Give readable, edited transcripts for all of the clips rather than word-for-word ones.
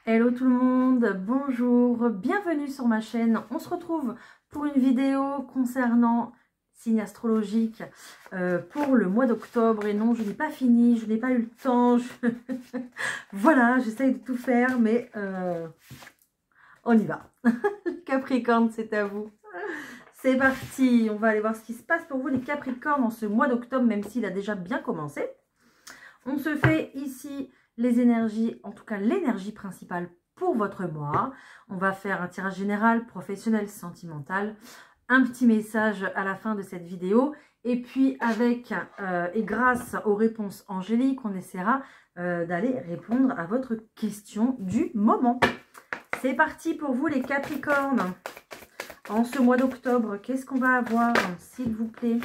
Hello tout le monde, bonjour, bienvenue sur ma chaîne. On se retrouve pour une vidéo concernant signe astrologique pour le mois d'octobre. Et non, je n'ai pas fini, je n'ai pas eu le temps. Voilà, j'essaye de tout faire, mais on y va. Capricorne, c'est à vous. C'est parti, on va aller voir ce qui se passe pour vous les Capricornes en ce mois d'octobre, même s'il a déjà bien commencé. On se fait ici les énergies, en tout cas l'énergie principale pour votre mois. On va faire un tirage général, professionnel, sentimental, un petit message à la fin de cette vidéo. Et puis avec et grâce aux réponses angéliques, on essaiera d'aller répondre à votre question du moment. C'est parti pour vous les Capricornes. En ce mois d'octobre, qu'est-ce qu'on va avoir, s'il vous plaît?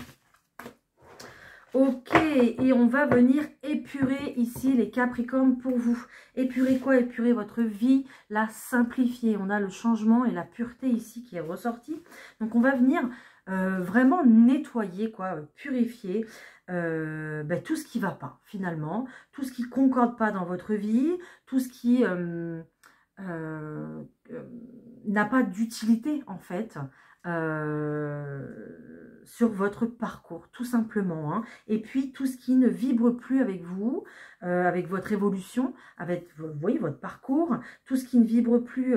Ok, et on va venir épurer ici les Capricornes pour vous. Épurer quoi? Épurer votre vie, la simplifier. On a le changement et la pureté ici qui est ressorti. Donc on va venir vraiment nettoyer, quoi, purifier tout ce qui ne va pas finalement. Tout ce qui ne concorde pas dans votre vie, tout ce qui n'a pas d'utilité en fait. Sur votre parcours, tout simplement. Hein. Et puis, tout ce qui ne vibre plus avec vous, avec votre évolution, avec vous voyez, votre parcours, tout ce qui ne vibre plus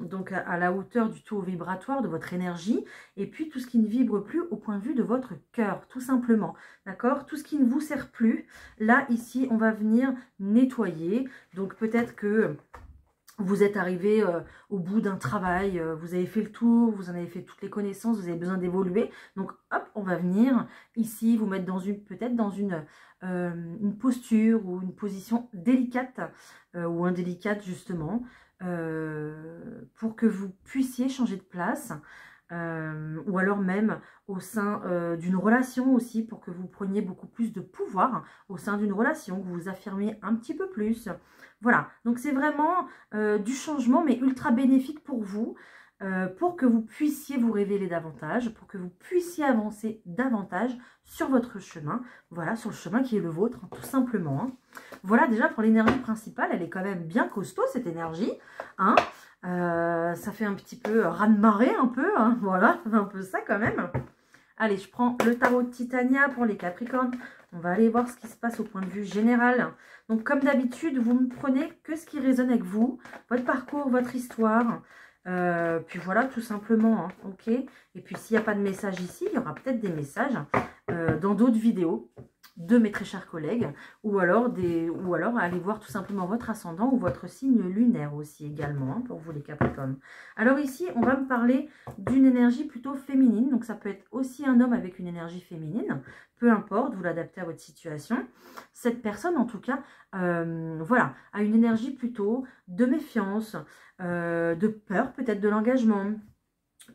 donc à la hauteur du taux vibratoire de votre énergie, et puis tout ce qui ne vibre plus au point de vue de votre cœur, tout simplement. D'accord? Tout ce qui ne vous sert plus, là, ici, on va venir nettoyer. Donc, peut-être que vous êtes arrivé au bout d'un travail, vous avez fait le tour, vous en avez fait toutes les connaissances, vous avez besoin d'évoluer. Donc, hop, on va venir ici vous mettre dans peut-être dans une posture ou une position délicate ou indélicate justement pour que vous puissiez changer de place. Ou alors même au sein d'une relation aussi, pour que vous preniez beaucoup plus de pouvoir au sein d'une relation, que vous vous affirmiez un petit peu plus. Voilà, donc c'est vraiment du changement, mais ultra bénéfique pour vous, pour que vous puissiez vous révéler davantage, pour que vous puissiez avancer davantage sur votre chemin, voilà, sur le chemin qui est le vôtre, hein, tout simplement. Hein. Voilà, déjà pour l'énergie principale, elle est quand même bien costaud, cette énergie, hein. Ça fait un petit peu raz-de-marée un peu, hein, voilà, un peu ça quand même. Allez, je prends le tarot de Titania pour les Capricornes. On va aller voir ce qui se passe au point de vue général. Donc, comme d'habitude, vous ne prenez que ce qui résonne avec vous, votre parcours, votre histoire. Puis voilà, tout simplement, hein, ok. Et puis, s'il n'y a pas de message ici, il y aura peut-être des messages dans d'autres vidéos de mes très chers collègues, ou alors aller voir tout simplement votre ascendant ou votre signe lunaire aussi également, hein, pour vous les Capricornes. Alors ici, on va me parler d'une énergie plutôt féminine, donc ça peut être aussi un homme avec une énergie féminine, peu importe, vous l'adaptez à votre situation. Cette personne, en tout cas, voilà, a une énergie plutôt de méfiance, de peur, peut-être de l'engagement,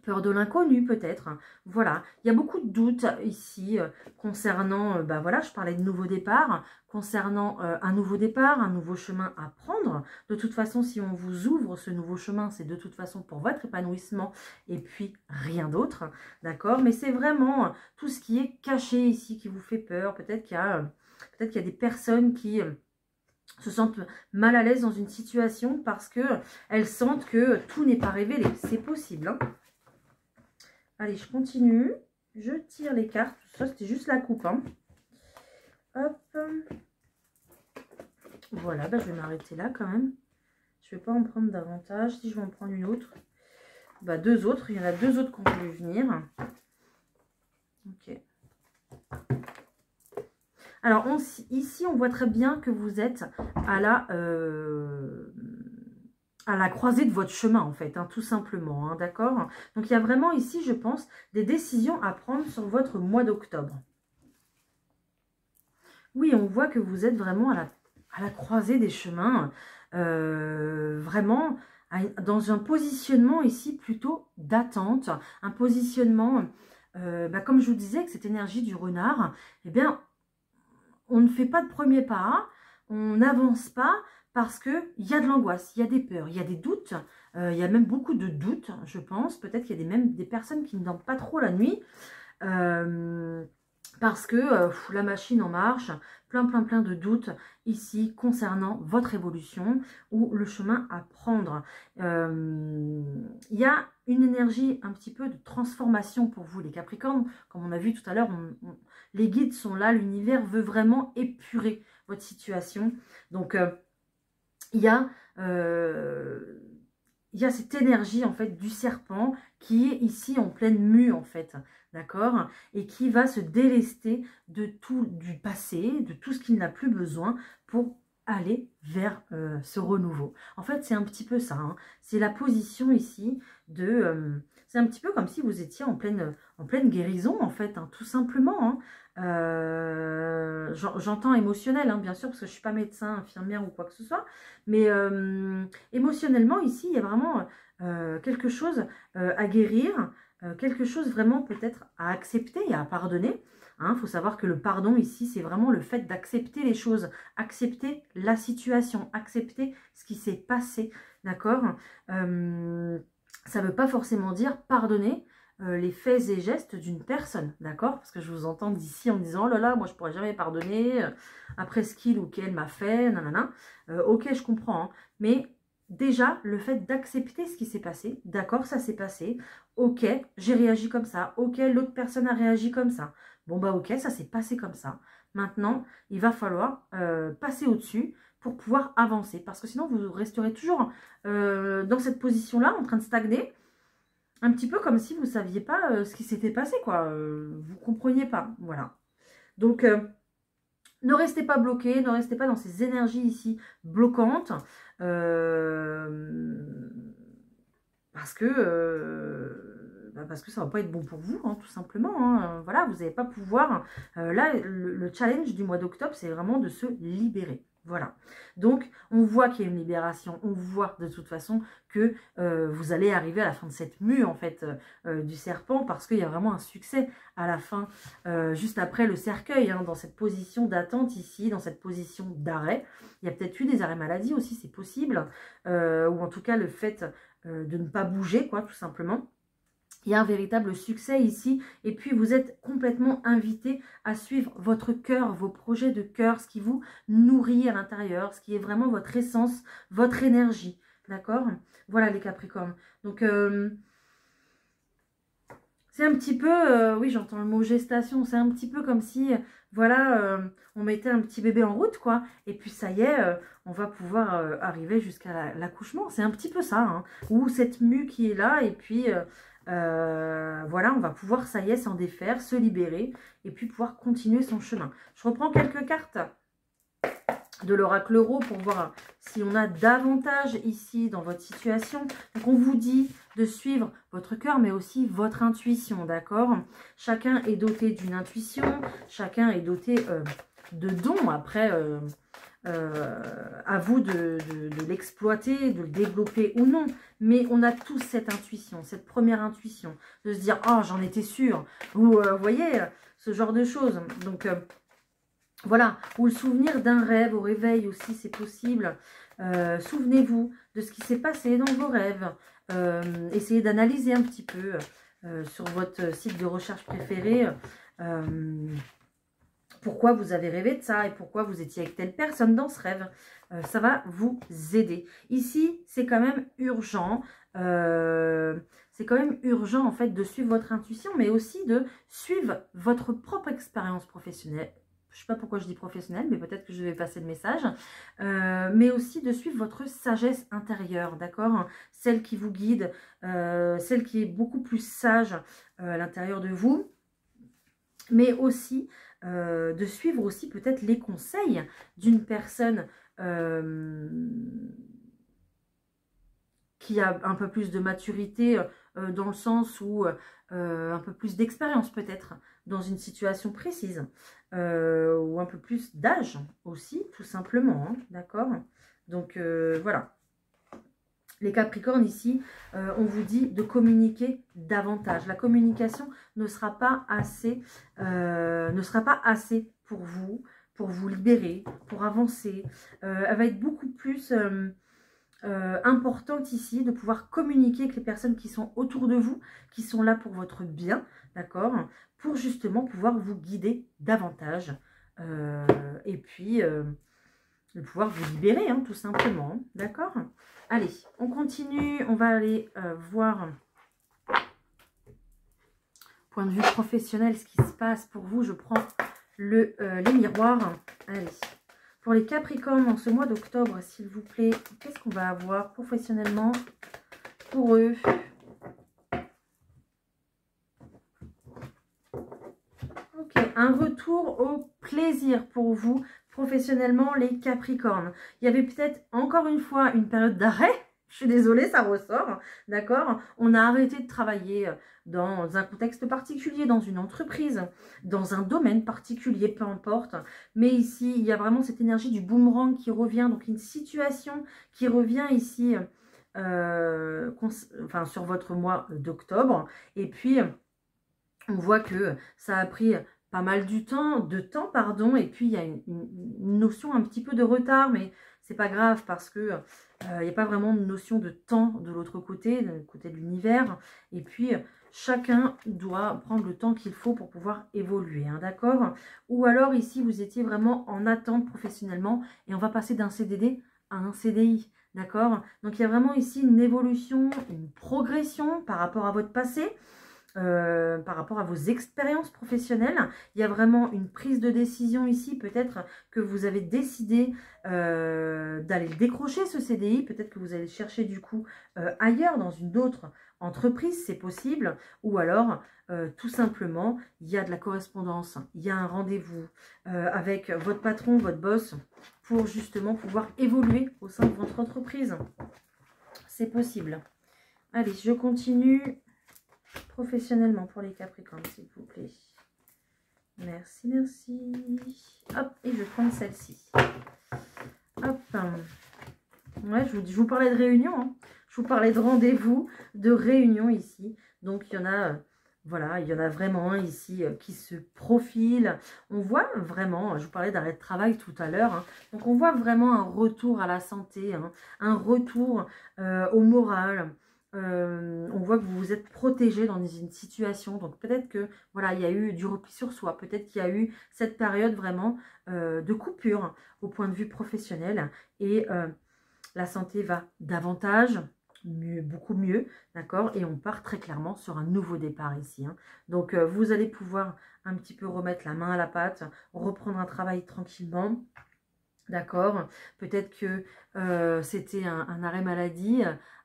peur de l'inconnu peut-être. Voilà, il y a beaucoup de doutes ici concernant, voilà, je parlais de nouveau départ, concernant un nouveau départ, un nouveau chemin à prendre. De toute façon, si on vous ouvre ce nouveau chemin, c'est de toute façon pour votre épanouissement et puis rien d'autre, d'accord? Mais c'est vraiment tout ce qui est caché ici qui vous fait peur. Peut-être qu'il y a des personnes qui se sentent mal à l'aise dans une situation parce que elles sentent que tout n'est pas révélé. C'est possible, hein. Allez, je continue. Je tire les cartes. Ça, c'était juste la coupe. Hein. Hop. Voilà, je vais m'arrêter là quand même. Je ne vais pas en prendre davantage. Si je vais en prendre une autre. Deux autres. Il y en a deux autres qui ont voulu venir. Ok. Alors, ici, on voit très bien que vous êtes à la croisée de votre chemin, en fait, hein, tout simplement, hein, d'accord? Donc, il y a vraiment ici, je pense, des décisions à prendre sur votre mois d'octobre. Oui, on voit que vous êtes vraiment à la croisée des chemins, vraiment dans un positionnement ici plutôt d'attente, un positionnement, comme je vous disais, avec cette énergie du renard, eh bien, on ne fait pas de premier pas, on n'avance pas, parce qu'il y a de l'angoisse, il y a des peurs, il y a des doutes, il y a même beaucoup de doutes, je pense. Peut-être qu'il y a même des personnes qui ne dorment pas trop la nuit. parce que la machine en marche, plein de doutes ici concernant votre évolution ou le chemin à prendre. Il y a une énergie un petit peu de transformation pour vous les Capricornes. Comme on a vu tout à l'heure, les guides sont là, l'univers veut vraiment épurer votre situation. Donc il y a cette énergie en fait du serpent qui est ici en pleine mue en fait, d'accord, et qui va se délester de tout du passé, de tout ce qu'il n'a plus besoin pour aller vers ce renouveau. En fait, c'est un petit peu ça, hein. C'est la position ici de... c'est un petit peu comme si vous étiez en pleine guérison, en fait, hein, tout simplement. Hein. J'entends émotionnel, hein, bien sûr, parce que je ne suis pas médecin, infirmière ou quoi que ce soit. Mais émotionnellement, ici, il y a vraiment quelque chose à guérir, quelque chose vraiment peut-être à accepter et à pardonner. Il faut savoir que le pardon ici, c'est vraiment le fait d'accepter les choses, accepter la situation, accepter ce qui s'est passé, d'accord. Ça ne veut pas forcément dire pardonner les faits et gestes d'une personne, d'accord. Parce que je vous entends d'ici en disant, oh là là, moi je pourrais jamais pardonner après ce qu'il ou qu'elle m'a fait, nanana. Ok, je comprends, hein, mais déjà, le fait d'accepter ce qui s'est passé, d'accord, ça s'est passé, ok, j'ai réagi comme ça, ok, l'autre personne a réagi comme ça. Bon bah ok, ça s'est passé comme ça. Maintenant, il va falloir passer au-dessus pour pouvoir avancer. Parce que sinon, vous resterez toujours dans cette position-là, en train de stagner. Un petit peu comme si vous ne saviez pas ce qui s'était passé, quoi. Vous ne compreniez pas, voilà. Donc, ne restez pas bloqué, ne restez pas dans ces énergies ici bloquantes. Parce que ça ne va pas être bon pour vous, hein, tout simplement. Hein. Voilà, vous n'allez pas pouvoir... là, le challenge du mois d'octobre, c'est vraiment de se libérer. Voilà. Donc, on voit qu'il y a une libération. On voit de toute façon que vous allez arriver à la fin de cette mue, en fait, du serpent, parce qu'il y a vraiment un succès à la fin, juste après le cercueil, hein, dans cette position d'attente ici, dans cette position d'arrêt. Il y a peut-être eu des arrêts maladie aussi, c'est possible. Ou en tout cas, le fait... de ne pas bouger, quoi, tout simplement. Il y a un véritable succès ici. Et puis, vous êtes complètement invité à suivre votre cœur, vos projets de cœur, ce qui vous nourrit à l'intérieur, ce qui est vraiment votre essence, votre énergie. D'accord? Voilà, les Capricornes. Donc, c'est un petit peu... oui, j'entends le mot gestation. C'est un petit peu comme si... voilà, on mettait un petit bébé en route, quoi. Et puis, ça y est, on va pouvoir arriver jusqu'à l'accouchement. C'est un petit peu ça, hein. Ou cette mue qui est là, et puis, voilà, on va pouvoir, ça y est, s'en défaire, se libérer, et puis pouvoir continuer son chemin. Je reprends quelques cartes de l'oracle euro pour voir si on a davantage ici dans votre situation. Donc, on vous dit de suivre votre cœur, mais aussi votre intuition, d'accord? Chacun est doté d'une intuition, chacun est doté de dons. Après, à vous de l'exploiter, de le développer ou non. Mais on a tous cette intuition, cette première intuition, de se dire « Oh, j'en étais sûre !» Ou, vous voyez, ce genre de choses. Donc, voilà, ou le souvenir d'un rêve au réveil aussi, c'est possible. Souvenez-vous de ce qui s'est passé dans vos rêves. Essayez d'analyser un petit peu sur votre site de recherche préféré pourquoi vous avez rêvé de ça et pourquoi vous étiez avec telle personne dans ce rêve. Ça va vous aider. Ici, c'est quand même urgent. C'est quand même urgent en fait de suivre votre intuition, mais aussi de suivre votre propre expérience professionnelle. Je ne sais pas pourquoi je dis professionnelle, mais peut-être que je vais passer le message. Mais aussi de suivre votre sagesse intérieure, d'accord? Celle qui vous guide, celle qui est beaucoup plus sage à l'intérieur de vous. Mais aussi de suivre aussi peut-être les conseils d'une personne qui a un peu plus de maturité dans le sens où un peu plus d'expérience peut-être dans une situation précise ou un peu plus d'âge aussi tout simplement, hein, d'accord? Donc voilà. Les Capricornes ici, on vous dit de communiquer davantage. La communication ne sera pas assez pour vous libérer, pour avancer. Elle va être beaucoup plus importante ici, de pouvoir communiquer avec les personnes qui sont autour de vous, qui sont là pour votre bien, d'accord, pour justement pouvoir vous guider davantage, et puis de pouvoir vous libérer, hein, tout simplement, d'accord. Allez, on continue, on va aller voir, point de vue professionnel, ce qui se passe pour vous. Je prends les miroirs. Allez. Pour les Capricornes, en ce mois d'octobre, s'il vous plaît, qu'est-ce qu'on va avoir professionnellement pour eux? Ok, un retour au plaisir pour vous, professionnellement, les Capricornes. Il y avait peut-être, encore une fois, une période d'arrêt. Je suis désolée, ça ressort, d'accord? On a arrêté de travailler dans un contexte particulier, dans une entreprise, dans un domaine particulier, peu importe. Mais ici, il y a vraiment cette énergie du boomerang qui revient, donc une situation qui revient ici enfin, sur votre mois d'octobre. Et puis, on voit que ça a pris pas mal de temps, pardon, et puis il y a une notion un petit peu de retard, mais c'est pas grave parce que il n'y a pas vraiment de notion de temps de l'autre côté, du côté de l'univers. Et puis, chacun doit prendre le temps qu'il faut pour pouvoir évoluer, hein, d'accord? Ou alors, ici, vous étiez vraiment en attente professionnellement et on va passer d'un CDD à un CDI, d'accord? Donc, il y a vraiment ici une évolution, une progression par rapport à votre passé. Par rapport à vos expériences professionnelles. Il y a vraiment une prise de décision ici. Peut-être que vous avez décidé d'aller décrocher ce CDI. Peut-être que vous allez chercher du coup ailleurs, dans une autre entreprise, c'est possible. Ou alors, tout simplement, il y a de la correspondance. Il y a un rendez-vous avec votre patron, votre boss, pour justement pouvoir évoluer au sein de votre entreprise. C'est possible. Allez, je continue. Professionnellement pour les Capricornes, s'il vous plaît. Merci, merci. Hop, et je vais prendre celle-ci. Hop. Ouais, je vous parlais de réunion. Hein. Je vous parlais de rendez-vous, de réunion ici. Donc, il y en a, voilà, il y en a vraiment un ici qui se profile. On voit vraiment, je vous parlais d'arrêt de travail tout à l'heure. Hein. Donc, on voit vraiment un retour à la santé, hein, un retour au moral. On voit que vous vous êtes protégé dans une situation, donc peut-être que voilà, il y a eu du repli sur soi, peut-être qu'il y a eu cette période vraiment de coupure au point de vue professionnel et la santé va davantage, mieux, beaucoup mieux, d'accord, et on part très clairement sur un nouveau départ ici, hein. Donc vous allez pouvoir un petit peu remettre la main à la pâte, reprendre un travail tranquillement. D'accord, peut-être que c'était un arrêt maladie,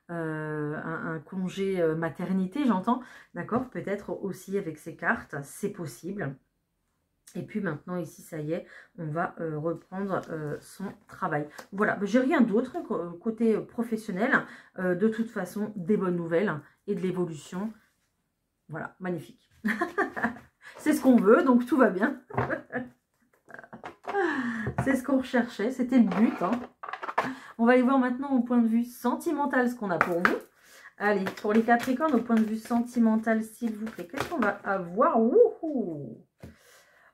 un congé maternité, j'entends. D'accord, peut-être aussi avec ces cartes, c'est possible. Et puis maintenant, ici, ça y est, on va reprendre son travail. Voilà, j'ai rien d'autre côté professionnel. De toute façon, des bonnes nouvelles et de l'évolution. Voilà, magnifique. C'est ce qu'on veut, donc tout va bien. C'est ce qu'on recherchait, c'était le but. Hein. On va aller voir maintenant au point de vue sentimental ce qu'on a pour vous. Allez, pour les Capricornes, au point de vue sentimental, s'il vous plaît, qu'est-ce qu'on va avoir? Wouhou!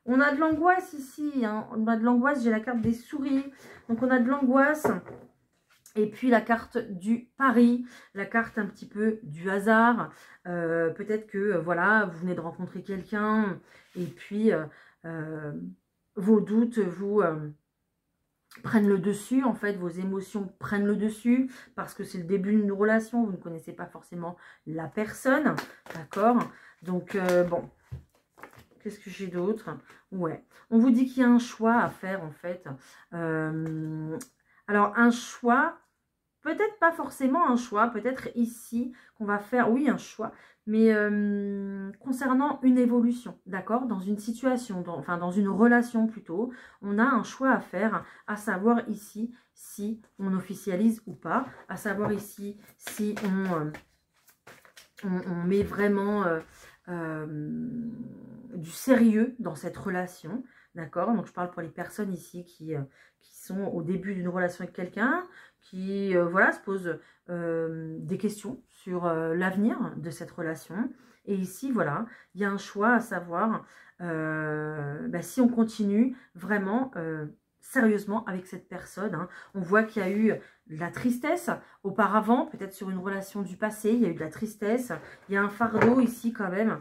On a de l'angoisse ici. Hein. On a de l'angoisse, j'ai la carte des souris. Donc on a de l'angoisse. Et puis la carte du pari, la carte un petit peu du hasard. Peut-être que voilà, vous venez de rencontrer quelqu'un et puis vos doutes vous prennent le dessus, en fait, vos émotions prennent le dessus parce que c'est le début d'une relation, vous ne connaissez pas forcément la personne, d'accord? Donc, bon, qu'est-ce que j'ai d'autre? Ouais, on vous dit qu'il y a un choix à faire, en fait. Alors, un choix, peut-être pas forcément un choix, peut-être ici qu'on va faire, oui, un choix, mais concernant une évolution, d'accord, dans une situation, enfin dans une relation plutôt, on a un choix à faire, à savoir ici si on officialise ou pas, à savoir ici si on met vraiment du sérieux dans cette relation, d'accord. Donc je parle pour les personnes ici qui sont au début d'une relation avec quelqu'un, qui voilà, se posent des questions sur l'avenir de cette relation. Et ici, voilà, il y a un choix à savoir si on continue vraiment sérieusement avec cette personne. Hein. On voit qu'il y a eu la tristesse. Auparavant, peut-être sur une relation du passé, il y a eu de la tristesse. Il y a un fardeau ici quand même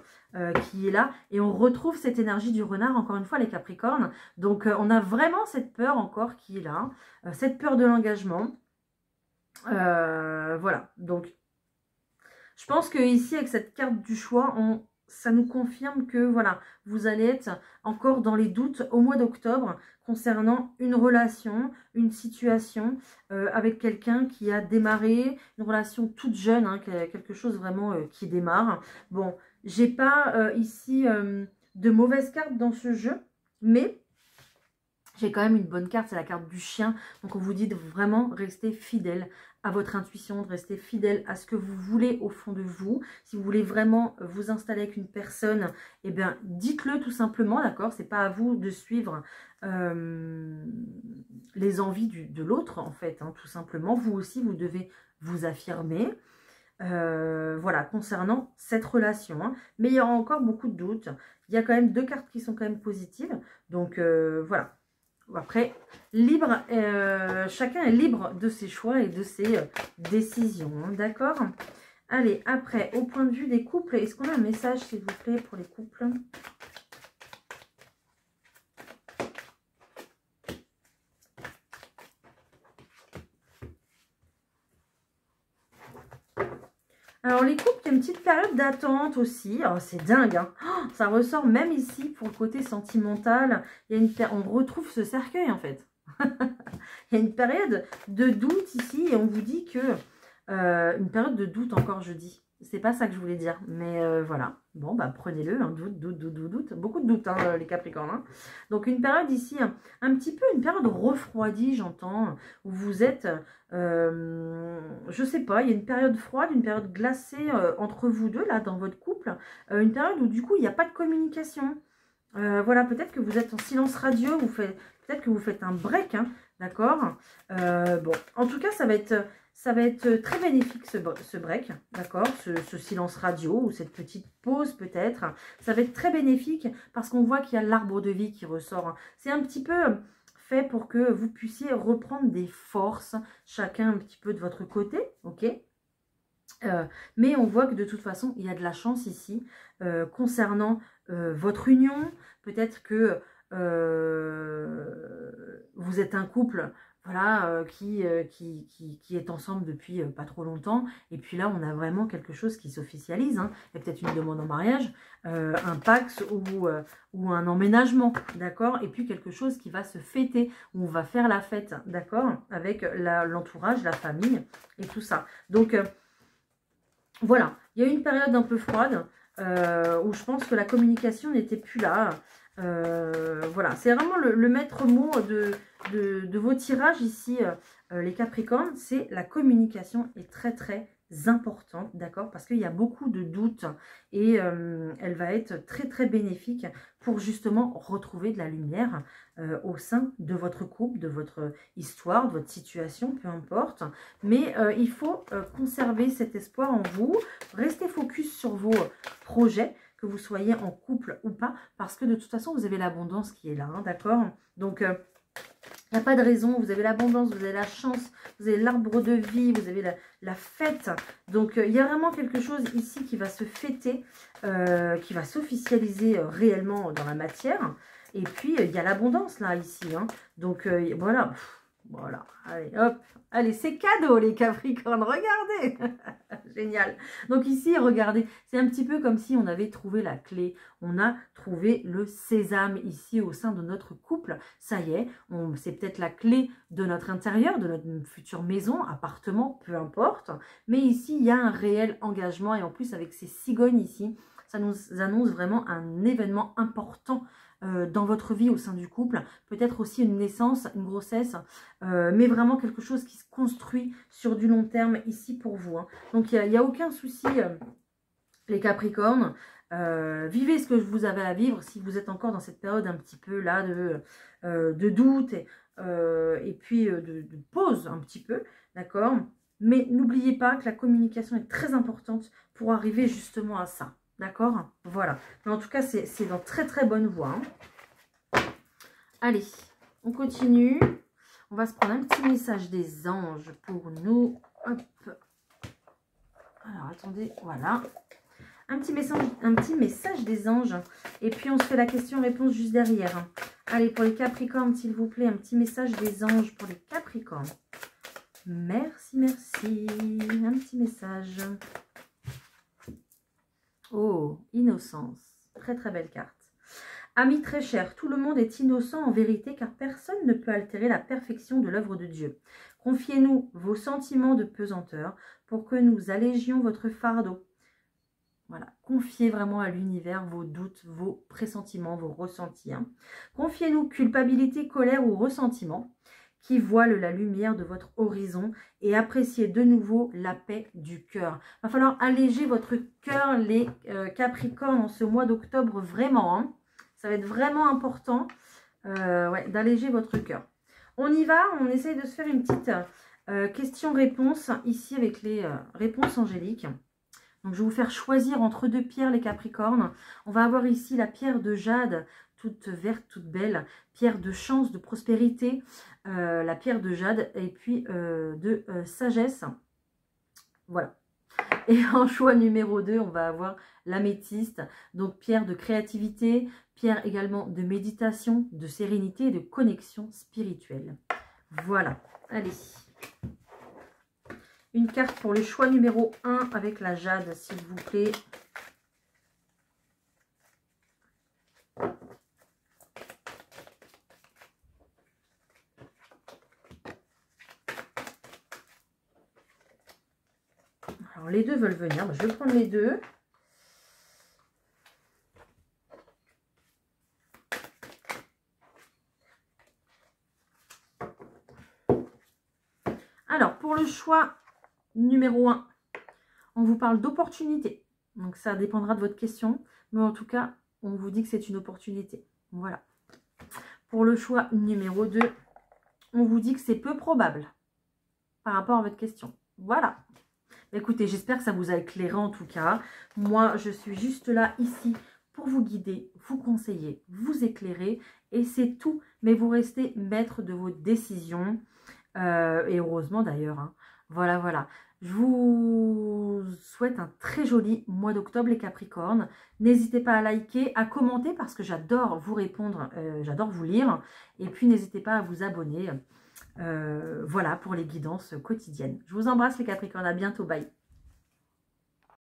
qui est là. Et on retrouve cette énergie du renard, encore une fois, les Capricornes. Donc, on a vraiment cette peur encore qui est là. Cette peur de l'engagement. Voilà. Donc, je pense que ici, avec cette carte du choix, ça nous confirme que voilà, vous allez être encore dans les doutes au mois d'octobre concernant une relation, une situation avec quelqu'un qui a démarré, une relation toute jeune, hein, quelque chose vraiment qui démarre. Bon, j'ai pas ici de mauvaises cartes dans ce jeu, mais j'ai quand même une bonne carte, c'est la carte du chien. Donc on vous dit de vraiment rester fidèle à votre intuition, de rester fidèle à ce que vous voulez au fond de vous. Si vous voulez vraiment vous installer avec une personne, eh bien dites-le tout simplement, d'accord? C'est pas à vous de suivre les envies de l'autre en fait, hein, tout simplement. Vous aussi, vous devez vous affirmer. Voilà, concernant cette relation. Hein. Mais il y aura encore beaucoup de doutes. Il y a quand même 2 cartes qui sont quand même positives. Donc voilà. Après, libre, chacun est libre de ses choix et de ses décisions, hein, d'accord? Allez, après, au point de vue des couples, est-ce qu'on a un message, s'il vous plaît, pour les couples? Alors, les couples, il y a une petite période d'attente aussi. Oh, c'est dingue, hein. Oh, ça ressort même ici pour le côté sentimental. Il y a on retrouve ce cercueil, en fait. Il y a une période de doute ici et on vous dit que... une période de doute encore, je dis. C'est pas ça que je voulais dire, mais voilà. Bon, bah prenez-le, hein. Doute. Beaucoup de doutes, hein, les Capricornes. Hein. Donc une période ici, un petit peu une période refroidie, j'entends, où vous êtes, je sais pas, il y a une période froide, une période glacée entre vous deux, là, dans votre couple. Une période où du coup, il n'y a pas de communication. Voilà, peut-être que vous êtes en silence radio, peut-être que vous faites un break, hein, d'accord? Bon, en tout cas, ça va être très bénéfique ce break, d'accord, ce silence radio ou cette petite pause peut-être. Ça va être très bénéfique parce qu'on voit qu'il y a l'arbre de vie qui ressort. C'est un petit peu fait pour que vous puissiez reprendre des forces, chacun un petit peu de votre côté, ok? Mais on voit que de toute façon, il y a de la chance ici concernant votre union. Peut-être que vous êtes un couple voilà, qui est ensemble depuis pas trop longtemps. Et puis là, on a vraiment quelque chose qui s'officialise. Hein. Il y a peut-être une demande en mariage, un Pax ou un emménagement, d'accord? Et puis quelque chose qui va se fêter, où on va faire la fête, d'accord? Avec l'entourage, la famille et tout ça. Donc... voilà, il y a eu une période un peu froide où je pense que la communication n'était plus là. Voilà, c'est vraiment le maître mot de vos tirages ici, les Capricornes, c'est la communication est très très importante, d'accord? Parce qu'il y a beaucoup de doutes et elle va être très très bénéfique pour justement retrouver de la lumière au sein de votre couple, de votre histoire, de votre situation, peu importe. Mais il faut conserver cet espoir en vous, rester focus sur vos projets, que vous soyez en couple ou pas, parce que de toute façon, vous avez l'abondance qui est là, hein, d'accord? Donc, il n'y a pas de raison, vous avez l'abondance, vous avez la chance, vous avez l'arbre de vie, vous avez la fête. Donc, il y a vraiment quelque chose ici qui va se fêter, qui va s'officialiser réellement dans la matière. Et puis, il y a l'abondance là, ici. Hein. Donc, voilà. Voilà. Allez, hop. Allez, c'est cadeau, les Capricornes. Regardez. Génial. Donc ici, regardez, c'est un petit peu comme si on avait trouvé la clé. On a trouvé le sésame ici au sein de notre couple. Ça y est, c'est peut-être la clé de notre intérieur, de notre future maison, appartement, peu importe. Mais ici, il y a un réel engagement. Et en plus, avec ces cigognes ici, ça nous annonce vraiment un événement important dans votre vie au sein du couple, peut-être aussi une naissance, une grossesse, mais vraiment quelque chose qui se construit sur du long terme ici pour vous. Hein. Donc il n'y a aucun souci, les Capricornes. Vivez ce que vous avez à vivre si vous êtes encore dans cette période un petit peu là de doute et puis de pause un petit peu, d'accord? Mais n'oubliez pas que la communication est très importante pour arriver justement à ça. D'accord? Voilà. Mais en tout cas, c'est dans très très bonne voie. Hein. Allez, on continue. On va se prendre un petit message des anges pour nous. Hop. Alors, attendez, voilà. Un petit message des anges. Et puis, on se fait la question-réponse juste derrière. Allez, pour les Capricornes, s'il vous plaît, un petit message des anges pour les Capricornes. Merci, merci. Un petit message. Oh, innocence. Très, très belle carte. Amis très chers, tout le monde est innocent en vérité car personne ne peut altérer la perfection de l'œuvre de Dieu. Confiez-nous vos sentiments de pesanteur pour que nous allégions votre fardeau. Voilà, confiez vraiment à l'univers vos doutes, vos pressentiments, vos ressentis. Hein. Confiez-nous culpabilité, colère ou ressentiment qui voilent la lumière de votre horizon et appréciez de nouveau la paix du cœur. Il va falloir alléger votre cœur, les Capricornes, en ce mois d'octobre, vraiment. Hein. Ça va être vraiment important ouais, d'alléger votre cœur. On y va, on essaye de se faire une petite question-réponse ici avec les réponses angéliques. Donc, je vais vous faire choisir entre deux pierres, les Capricornes. On va avoir ici la pierre de jade, toute verte, toute belle. Pierre de chance, de prospérité. La pierre de jade et puis de sagesse. Voilà. Et en choix numéro 2, on va avoir l'améthyste. Donc, pierre de créativité. Pierre également de méditation, de sérénité et de connexion spirituelle. Voilà. Allez. Une carte pour le choix numéro 1 avec la jade, s'il vous plaît. Alors, les deux veulent venir. Je vais prendre les deux. Alors, pour le choix numéro 1, on vous parle d'opportunité. Donc, ça dépendra de votre question. Mais en tout cas, on vous dit que c'est une opportunité. Voilà. Pour le choix numéro 2, on vous dit que c'est peu probable par rapport à votre question. Voilà. Écoutez, j'espère que ça vous a éclairé en tout cas. Moi, je suis juste là, ici, pour vous guider, vous conseiller, vous éclairer. Et c'est tout. Mais vous restez maître de vos décisions. Et heureusement d'ailleurs. Hein. Voilà, voilà. Je vous souhaite un très joli mois d'octobre, les Capricornes. N'hésitez pas à liker, à commenter parce que j'adore vous répondre, j'adore vous lire. Et puis, n'hésitez pas à vous abonner. Voilà, pour les guidances quotidiennes. Je vous embrasse, les Capricornes. À bientôt. Bye.